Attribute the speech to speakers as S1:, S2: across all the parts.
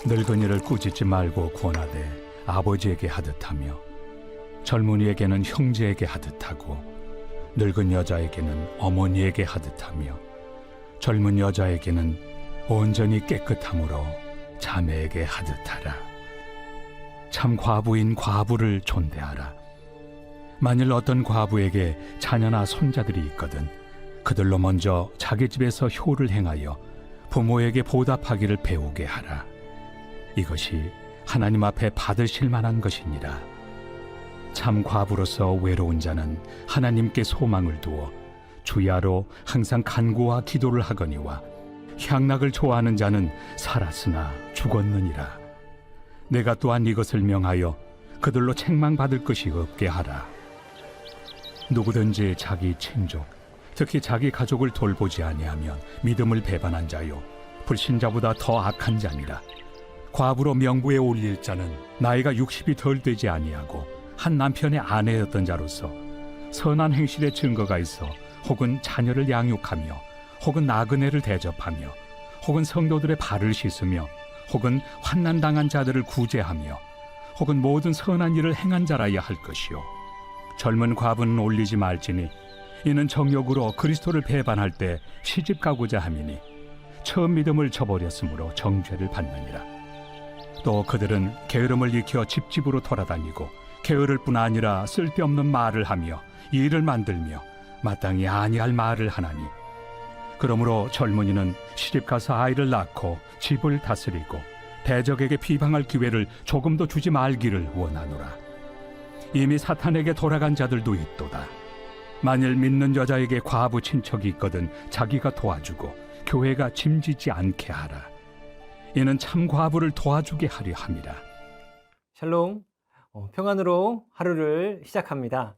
S1: 늙은이를 꾸짖지 말고 권하되 아버지에게 하듯하며 젊은이에게는 형제에게 하듯하고 늙은 여자에게는 어머니에게 하듯하며 젊은 여자에게는 온전히 깨끗함으로 자매에게 하듯하라. 참 과부인 과부를 존대하라. 만일 어떤 과부에게 자녀나 손자들이 있거든 그들로 먼저 자기 집에서 효를 행하여 부모에게 보답하기를 배우게 하라. 이것이 하나님 앞에 받으실 만한 것이니라. 참 과부로서 외로운 자는 하나님께 소망을 두어 주야로 항상 간구와 기도를 하거니와 향락을 좋아하는 자는 살았으나 죽었느니라. 내가 또한 이것을 명하여 그들로 책망받을 것이 없게 하라. 누구든지 자기 친족, 특히 자기 가족을 돌보지 아니하면 믿음을 배반한 자요 불신자보다 더 악한 자니라. 과부로 명부에 올릴 자는 나이가 60이 덜 되지 아니하고 한 남편의 아내였던 자로서 선한 행실의 증거가 있어 혹은 자녀를 양육하며 혹은 나그네를 대접하며 혹은 성도들의 발을 씻으며 혹은 환난당한 자들을 구제하며 혹은 모든 선한 일을 행한 자라야 할 것이요 젊은 과부는 올리지 말지니 이는 정욕으로 그리스도를 배반할 때 시집 가고자 함이니 처음 믿음을 저버렸으므로 정죄를 받느니라. 또 그들은 게으름을 익혀 집집으로 돌아다니고 게으를 뿐 아니라 쓸데없는 말을 하며 일을 만들며 마땅히 아니할 말을 하나니 그러므로 젊은이는 시집가서 아이를 낳고 집을 다스리고 대적에게 비방할 기회를 조금도 주지 말기를 원하노라. 이미 사탄에게 돌아간 자들도 있도다. 만일 믿는 여자에게 과부 친척이 있거든 자기가 도와주고 교회가 짐지지 않게 하라. 이는 참 과부를 도와주게 하려 함이라.
S2: 샬롬, 평안으로 하루를 시작합니다.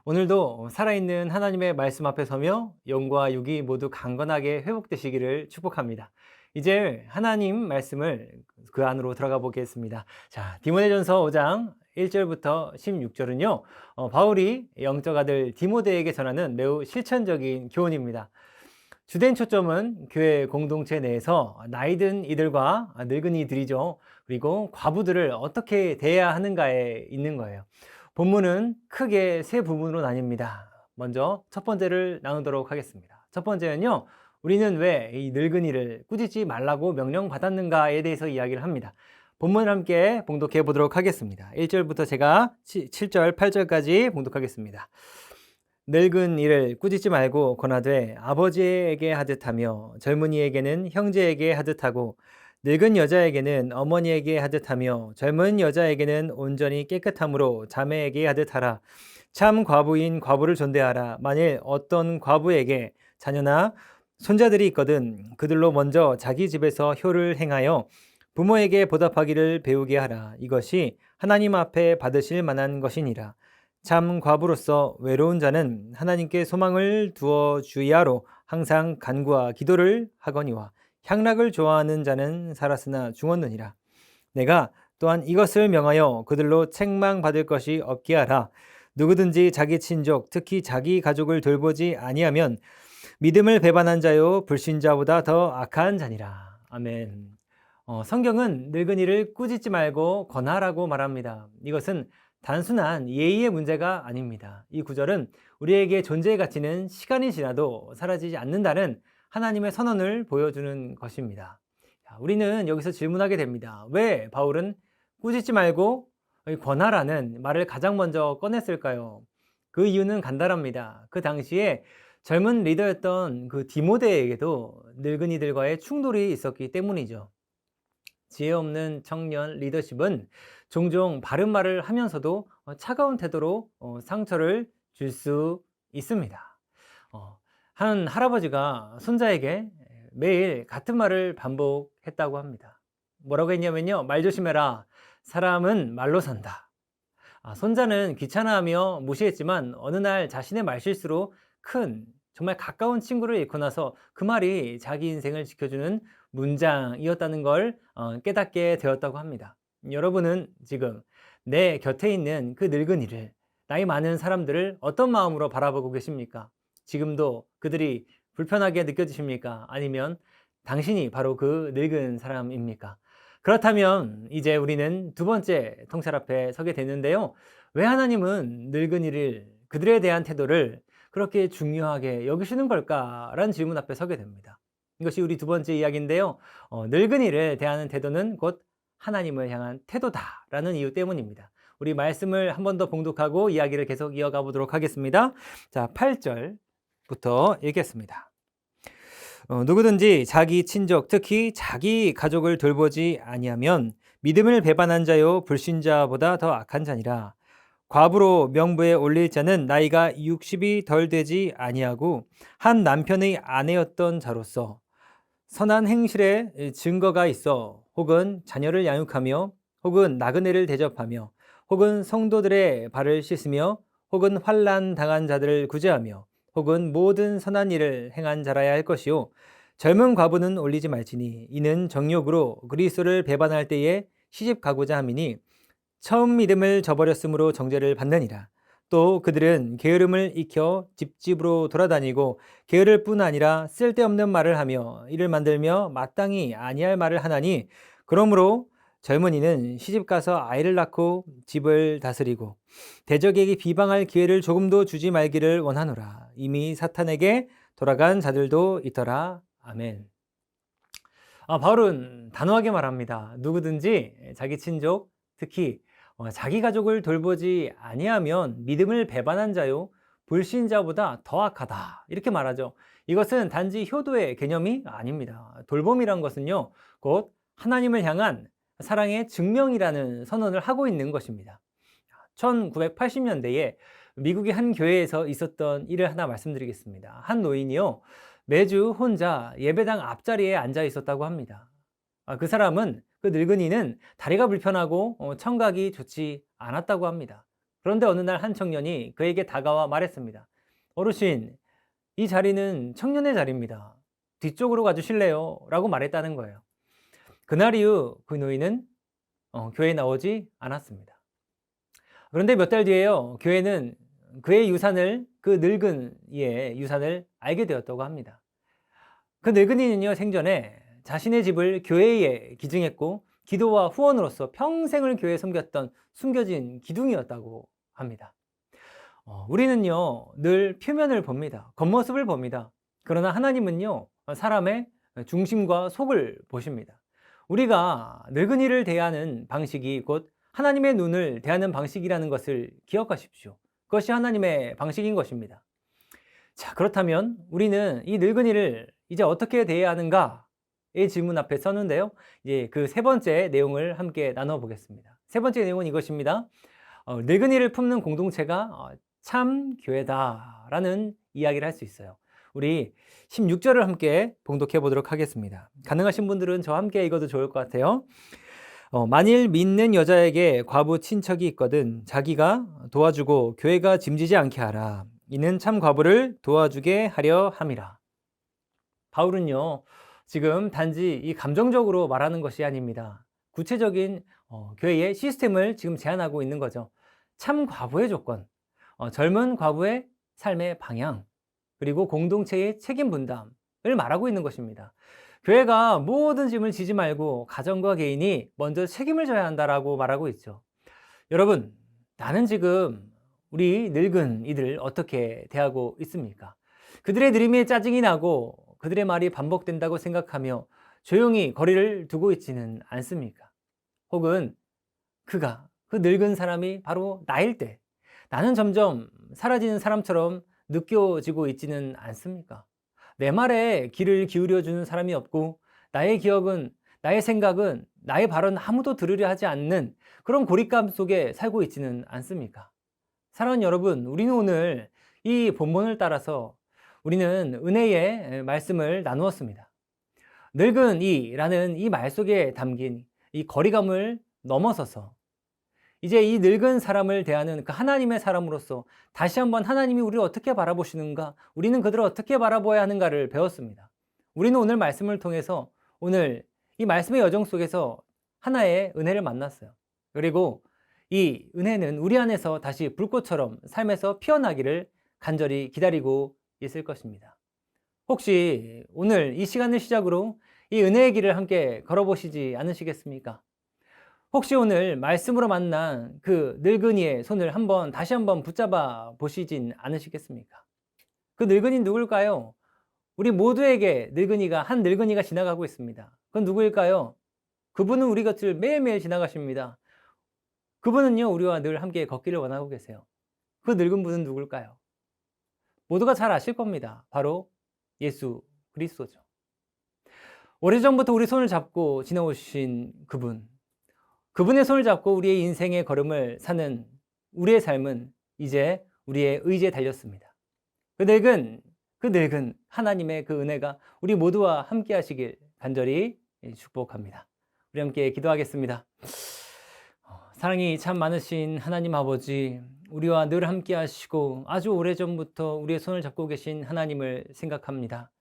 S2: 오늘도 살아있는 하나님의 말씀 앞에 서며 영과 육이 모두 강건하게 회복되시기를 축복합니다. 이제 하나님 말씀을 그 안으로 들어가 보겠습니다. 자, 디모데전서 5장 1절부터 16절은요, 바울이 영적 아들 디모데에게 전하는 매우 실천적인 교훈입니다. 주된 초점은 교회 공동체 내에서 나이든 이들과 늙은이들이죠. 그리고 과부들을 어떻게 대해야 하는가에 있는 거예요. 본문은 크게 세 부분으로 나뉩니다. 먼저 첫 번째를 나누도록 하겠습니다. 첫 번째는요, 우리는 왜 이 늙은이를 꾸짖지 말라고 명령받았는가에 대해서 이야기를 합니다. 본문을 함께 봉독해 보도록 하겠습니다. 1절부터 제가 7절, 8절까지 봉독하겠습니다. 늙은 이를 꾸짖지 말고 권하되 아버지에게 하듯하며 젊은이에게는 형제에게 하듯하고 늙은 여자에게는 어머니에게 하듯하며 젊은 여자에게는 온전히 깨끗함으로 자매에게 하듯하라. 참 과부인 과부를 존대하라. 만일 어떤 과부에게 자녀나 손자들이 있거든 그들로 먼저 자기 집에서 효를 행하여 부모에게 보답하기를 배우게 하라. 이것이 하나님 앞에 받으실 만한 것이니라. 참 과부로서 외로운 자는 하나님께 소망을 두어 주야로 항상 간구와 기도를 하거니와 향락을 좋아하는 자는 살았으나 죽었느니라. 내가 또한 이것을 명하여 그들로 책망받을 것이 없게 하라. 누구든지 자기 친족, 특히 자기 가족을 돌보지 아니하면 믿음을 배반한 자요 불신자보다 더 악한 자니라. 아멘. 성경은 늙은이를 꾸짖지 말고 권하라고 말합니다. 이것은 단순한 예의의 문제가 아닙니다. 이 구절은 우리에게 존재의 가치는 시간이 지나도 사라지지 않는다는 하나님의 선언을 보여주는 것입니다. 우리는 여기서 질문하게 됩니다. 왜 바울은 꾸짖지 말고 권하라는 말을 가장 먼저 꺼냈을까요? 그 이유는 간단합니다. 그 당시에 젊은 리더였던 그 디모데에게도 늙은이들과의 충돌이 있었기 때문이죠. 지혜 없는 청년 리더십은 종종 바른 말을 하면서도 차가운 태도로 상처를 줄 수 있습니다. 한 할아버지가 손자에게 매일 같은 말을 반복했다고 합니다. 뭐라고 했냐면요, 말 조심해라. 사람은 말로 산다. 손자는 귀찮아하며 무시했지만 어느 날 자신의 말실수로 큰 정말 가까운 친구를 잃고 나서 그 말이 자기 인생을 지켜주는 문장이었다는 걸 깨닫게 되었다고 합니다. 여러분은 지금 내 곁에 있는 그 늙은이를, 나이 많은 사람들을 어떤 마음으로 바라보고 계십니까? 지금도 그들이 불편하게 느껴지십니까? 아니면 당신이 바로 그 늙은 사람입니까? 그렇다면 이제 우리는 두 번째 통찰 앞에 서게 되는데요. 왜 하나님은 늙은이를, 그들에 대한 태도를 그렇게 중요하게 여기시는 걸까라는 질문 앞에 서게 됩니다. 이것이 우리 두 번째 이야기인데요. 늙은이를 대하는 태도는 곧 하나님을 향한 태도다라는 이유 때문입니다. 우리 말씀을 한 번 더 봉독하고 이야기를 계속 이어가 보도록 하겠습니다. 자, 8절부터 읽겠습니다. 누구든지 자기 친족, 특히 자기 가족을 돌보지 아니하면 믿음을 배반한 자요 불신자보다 더 악한 자니라. 과부로 명부에 올릴 자는 나이가 60이 덜 되지 아니하고 한 남편의 아내였던 자로서 선한 행실에 증거가 있어 혹은 자녀를 양육하며 혹은 나그네를 대접하며 혹은 성도들의 발을 씻으며 혹은 환난 당한 자들을 구제하며 혹은 모든 선한 일을 행한 자라야 할 것이요 젊은 과부는 올리지 말지니 이는 정욕으로 그리스도를 배반할 때에 시집 가고자 함이니 처음 믿음을 저버렸으므로 정죄를 받느니라. 또 그들은 게으름을 익혀 집집으로 돌아다니고 게으를 뿐 아니라 쓸데없는 말을 하며 이를 만들며 마땅히 아니할 말을 하나니 그러므로 젊은이는 시집가서 아이를 낳고 집을 다스리고 대적에게 비방할 기회를 조금도 주지 말기를 원하노라. 이미 사탄에게 돌아간 자들도 있더라. 아멘. 바울은 단호하게 말합니다. 누구든지 자기 친족, 특히 자기 가족을 돌보지 아니하면 믿음을 배반한 자요 불신자보다 더 악하다 이렇게 말하죠. 이것은 단지 효도의 개념이 아닙니다. 돌봄이란 것은요 곧 하나님을 향한 사랑의 증명이라는 선언을 하고 있는 것입니다. 1980년대에 미국의 한 교회에서 있었던 일을 하나 말씀드리겠습니다. 한 노인이요 매주 혼자 예배당 앞자리에 앉아 있었다고 합니다. 그 사람은, 그 늙은이는 다리가 불편하고 청각이 좋지 않았다고 합니다. 그런데 어느 날 한 청년이 그에게 다가와 말했습니다. 어르신, 이 자리는 청년의 자리입니다. 뒤쪽으로 가주실래요? 라고 말했다는 거예요. 그날 이후 그 노인은 교회에 나오지 않았습니다. 그런데 몇 달 뒤에요, 교회는 그의 유산을, 그 늙은이의 유산을 알게 되었다고 합니다. 그 늙은이는요, 생전에 자신의 집을 교회에 기증했고 기도와 후원으로서 평생을 교회에 섬겼던 숨겨진 기둥이었다고 합니다. 우리는요 늘 표면을 봅니다. 겉모습을 봅니다. 그러나 하나님은요 사람의 중심과 속을 보십니다. 우리가 늙은이를 대하는 방식이 곧 하나님의 눈을 대하는 방식이라는 것을 기억하십시오. 그것이 하나님의 방식인 것입니다. 자, 그렇다면 우리는 이 늙은이를 이제 어떻게 대해야 하는가? 이 질문 앞에 섰는데요. 이제 그 세 번째 내용을 함께 나눠보겠습니다. 세 번째 내용은 이것입니다. 늙은이를 품는 공동체가 참 교회다라는 이야기를 할 수 있어요. 우리 16절을 함께 봉독해 보도록 하겠습니다. 가능하신 분들은 저와 함께 읽어도 좋을 것 같아요. 만일 믿는 여자에게 과부 친척이 있거든 자기가 도와주고 교회가 짐지지 않게 하라. 이는 참 과부를 도와주게 하려 함이라. 바울은요 지금 단지 이 감정적으로 말하는 것이 아닙니다. 구체적인 교회의 시스템을 지금 제안하고 있는 거죠. 참 과부의 조건, 젊은 과부의 삶의 방향, 그리고 공동체의 책임 분담을 말하고 있는 것입니다. 교회가 모든 짐을 지지 말고 가정과 개인이 먼저 책임을 져야 한다라고 말하고 있죠. 여러분, 나는 지금 우리 늙은 이들 어떻게 대하고 있습니까? 그들의 느림에 짜증이 나고 그들의 말이 반복된다고 생각하며 조용히 거리를 두고 있지는 않습니까? 혹은 그 늙은 사람이 바로 나일 때 나는 점점 사라지는 사람처럼 느껴지고 있지는 않습니까? 내 말에 귀를 기울여주는 사람이 없고 나의 기억은, 나의 생각은, 나의 발언 아무도 들으려 하지 않는 그런 고립감 속에 살고 있지는 않습니까? 사랑하는 여러분, 우리는 오늘 이 본문을 따라서 우리는 은혜의 말씀을 나누었습니다. 늙은 이라는 이 말 속에 담긴 이 거리감을 넘어서서 이제 이 늙은 사람을 대하는 그 하나님의 사람으로서 다시 한번 하나님이 우리를 어떻게 바라보시는가, 우리는 그들을 어떻게 바라보아야 하는가를 배웠습니다. 우리는 오늘 말씀을 통해서 오늘 이 말씀의 여정 속에서 하나의 은혜를 만났어요. 그리고 이 은혜는 우리 안에서 다시 불꽃처럼 삶에서 피어나기를 간절히 기다리고 있을 것입니다. 혹시 오늘 이 시간을 시작으로 이 은혜의 길을 함께 걸어보시지 않으시겠습니까? 혹시 오늘 말씀으로 만난 그 늙은이의 손을 다시 한번 붙잡아 보시진 않으시겠습니까? 그 늙은이 누굴까요? 우리 모두에게 한 늙은이가 지나가고 있습니다. 그건 누구일까요? 그분은 우리 곁을 매일매일 지나가십니다. 그분은요, 우리와 늘 함께 걷기를 원하고 계세요. 그 늙은 분은 누굴까요? 모두가 잘 아실 겁니다. 바로 예수 그리스도죠. 오래전부터 우리 손을 잡고 지나오신 그분의 손을 잡고 우리의 인생의 걸음을 사는 우리의 삶은 이제 우리의 의지에 달렸습니다. 그 늙은 하나님의 그 은혜가 우리 모두와 함께 하시길 간절히 축복합니다. 우리 함께 기도하겠습니다. 사랑이 참 많으신 하나님 아버지, 우리와 늘 함께 하시고 아주 오래전부터 우리의 손을 잡고 계신 하나님을 생각합니다.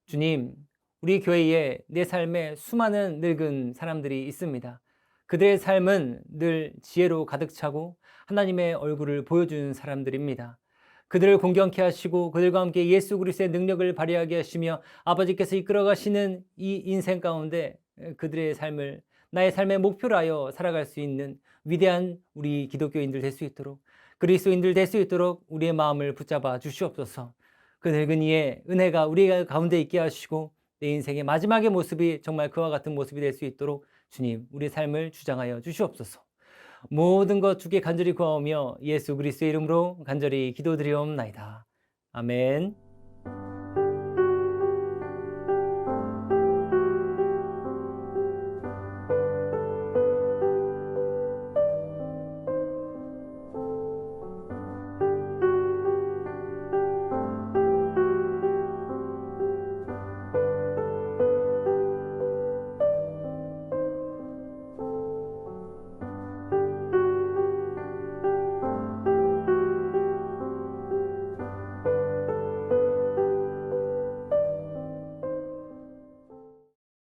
S2: 주님, 우리 교회에 내 삶에 수많은 늙은 사람들이 있습니다. 그들의 삶은 늘 지혜로 가득 차고 하나님의 얼굴을 보여주는 사람들입니다. 그들을 공경케 하시고 그들과 함께 예수 그리스도의 능력을 발휘하게 하시며 아버지께서 이끌어 가시는 이 인생 가운데 그들의 삶을 나의 삶의 목표로 하여 살아갈 수 있는 위대한 우리 기독교인들 될 수 있도록, 그리스도인들 될 수 있도록 우리의 마음을 붙잡아 주시옵소서. 그 늙은이의 은혜가 우리 가운데 있게 하시고 내 인생의 마지막의 모습이 정말 그와 같은 모습이 될 수 있도록 주님, 우리 삶을 주장하여 주시옵소서. 모든 것 주께 간절히 구하오며 예수 그리스도의 이름으로 간절히 기도드리옵나이다. 아멘.